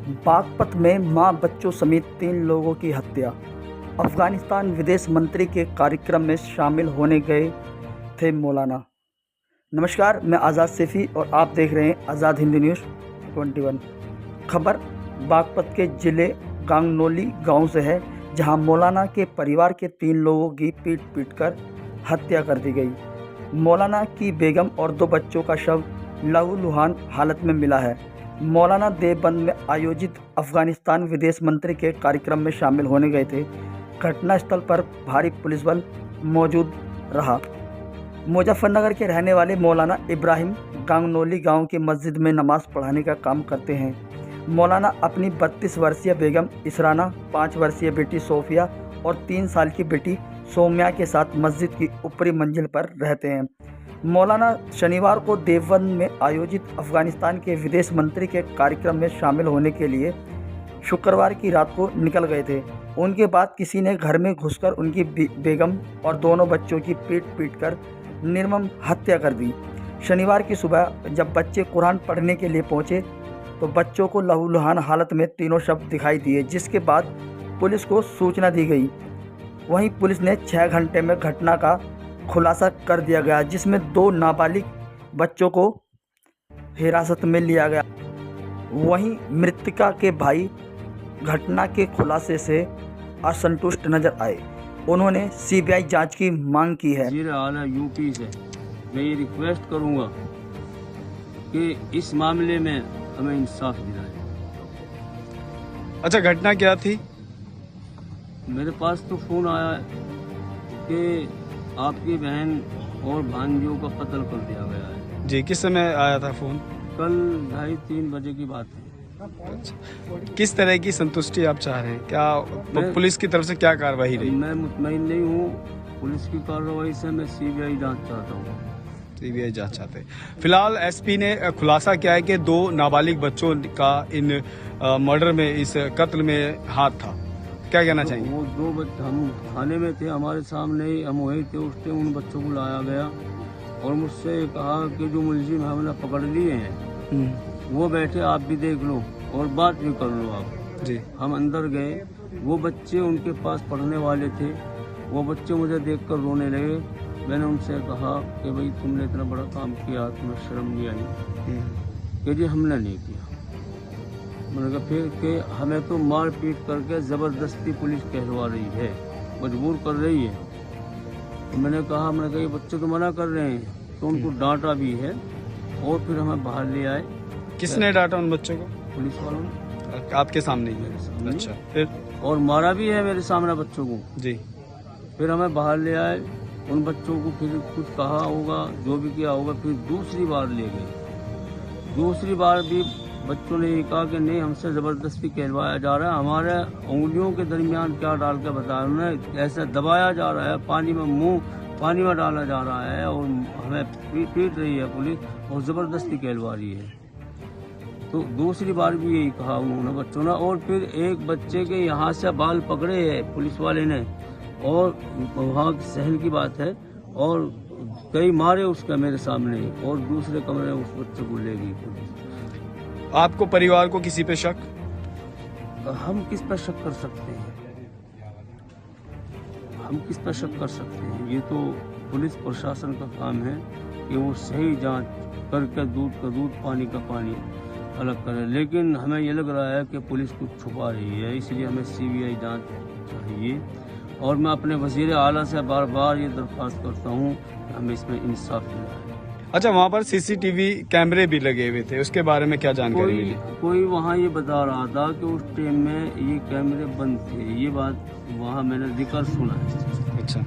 बागपत में मां बच्चों समेत 3 लोगों की हत्या। अफगानिस्तान विदेश मंत्री के कार्यक्रम में शामिल होने गए थे मौलाना। नमस्कार, मैं आज़ाद सैफी और आप देख रहे हैं आज़ाद हिंद न्यूज़ 21। खबर बागपत के जिले गांगनौली गांव से है, जहां मौलाना के परिवार के 3 लोगों की पीट कर हत्या कर दी गई। मौलाना की बेगम और 2 बच्चों का शव लहूलुहान हालत में मिला है। मौलाना देवबंद में आयोजित अफगानिस्तान विदेश मंत्री के कार्यक्रम में शामिल होने गए थे। घटनास्थल पर भारी पुलिस बल मौजूद रहा। मुजफ्फरनगर के रहने वाले मौलाना इब्राहिम गांगनौली गांव की मस्जिद में नमाज पढ़ाने का काम करते हैं। मौलाना अपनी 32 वर्षीय बेगम इसराना, 5 वर्षीय बेटी सोफिया और 3 साल की बेटी सोम्या के साथ मस्जिद की ऊपरी मंजिल पर रहते हैं। मौलाना शनिवार को देवबंद में आयोजित अफगानिस्तान के विदेश मंत्री के कार्यक्रम में शामिल होने के लिए शुक्रवार की रात को निकल गए थे। उनके बाद किसी ने घर में घुसकर उनकी बेगम और दोनों बच्चों की पीट कर निर्मम हत्या कर दी। शनिवार की सुबह जब बच्चे कुरान पढ़ने के लिए पहुंचे तो बच्चों को लहूलुहान हालत में तीनों शव दिखाई दिए, जिसके बाद पुलिस को सूचना दी गई। वहीं पुलिस ने 6 घंटे में घटना का खुलासा कर दिया गया, जिसमें 2 नाबालिग बच्चों को हिरासत में लिया गया। वहीं मृतका के भाई घटना के खुलासे से असंतुष्ट नजर आए। उन्होंने सीबीआई जांच की मांग की है। आला यूपी से मैं ये रिक्वेस्ट करूंगा कि इस मामले में हमें इंसाफ दिलाएं। अच्छा, घटना क्या थी? मेरे पास तो फोन आया कि आपकी बहन और भांजियों का कत्ल कर दिया गया है। जी, किस समय आया था फोन? कल 2:30-3 बजे की बात है। अच्छा, किस तरह की संतुष्टि आप चाह रहे हैं? क्या पुलिस की तरफ से क्या कार्रवाई रही? मैं मुतमईन नहीं हूँ पुलिस की कार्रवाई से। मैं सीबीआई जांच चाहता हूँ। सीबीआई जांच चाहते हैं। फिलहाल एसपी ने खुलासा किया है कि 2 नाबालिग बच्चों का इन मर्डर में, इस कत्ल में हाथ था। क्या कहना चाहिए? वो 2 बच्चे हम थाने में थे, हमारे सामने ही हम वही थे। उस टाइम उन बच्चों को लाया गया और मुझसे कहा कि जो मुलजिम हमने पकड़ लिए हैं वो बैठे, आप भी देख लो और बात भी कर लो आप। जी, हम अंदर गए, वो बच्चे उनके पास पढ़ने वाले थे। वो बच्चे मुझे देखकर रोने लगे। मैंने उनसे कहा कि भाई तुमने इतना बड़ा काम किया, तुम्हें शर्म नहीं आई? कि जी हमने नहीं किया। मैंने कहा फिर कि हमें तो मार पीट करके ज़बरदस्ती पुलिस कहलवा रही है, मजबूर कर रही है। तो मैंने कहा ये बच्चे तो मना कर रहे हैं, तो उनको डांटा भी है और फिर हमें बाहर ले आए। किसने डांटा उन बच्चों को? पुलिस वालों ने। आपके सामने ही? मेरे सामने। अच्छा, फिर? और मारा भी है मेरे सामने बच्चों को। जी, फिर हमें बाहर ले आए। उन बच्चों को फिर कुछ कहा होगा, जो भी किया होगा, फिर दूसरी बार ले गए। दूसरी बार भी बच्चों ने ये कहा कि नहीं, हमसे ज़बरदस्ती कहलवाया जा रहा है, हमारे उंगलियों के दरमियान क्या डाल के बताया, उन्हें ऐसा दबाया जा रहा है, पानी में डाला जा रहा है और हमें पीट रही है पुलिस और ज़बरदस्ती कहलवा रही है। तो दूसरी बार भी यही कहा उन्होंने बच्चों ने। और फिर एक बच्चे के यहाँ से बाल पकड़े है पुलिस वाले ने, और वहाँ शहर की बात है, और कई मारे उसका मेरे सामने, और दूसरे कमरे में उस बच्चे को ले गई पुलिस। आपको परिवार को किसी पे शक? हम किस पर शक कर सकते हैं? हम किस पर शक कर सकते हैं? ये तो पुलिस प्रशासन का काम है कि वो सही जांच करके दूध का दूध, पानी का पानी अलग करे। लेकिन हमें ये लग रहा है कि पुलिस कुछ छुपा रही है, इसलिए हमें सीबीआई जांच चाहिए। और मैं अपने वज़ीर आला से बार बार ये दरख्वास्त करता हूँ कि हमें इसमें इंसाफ मिला है। अच्छा, वहाँ पर सीसीटीवी कैमरे भी लगे हुए थे, उसके बारे में क्या जानकारी मिली? कोई वहाँ ये बता रहा था कि उस टाइम में ये कैमरे बंद थे। ये बात वहाँ मैंने जिक्र सुना है। अच्छा,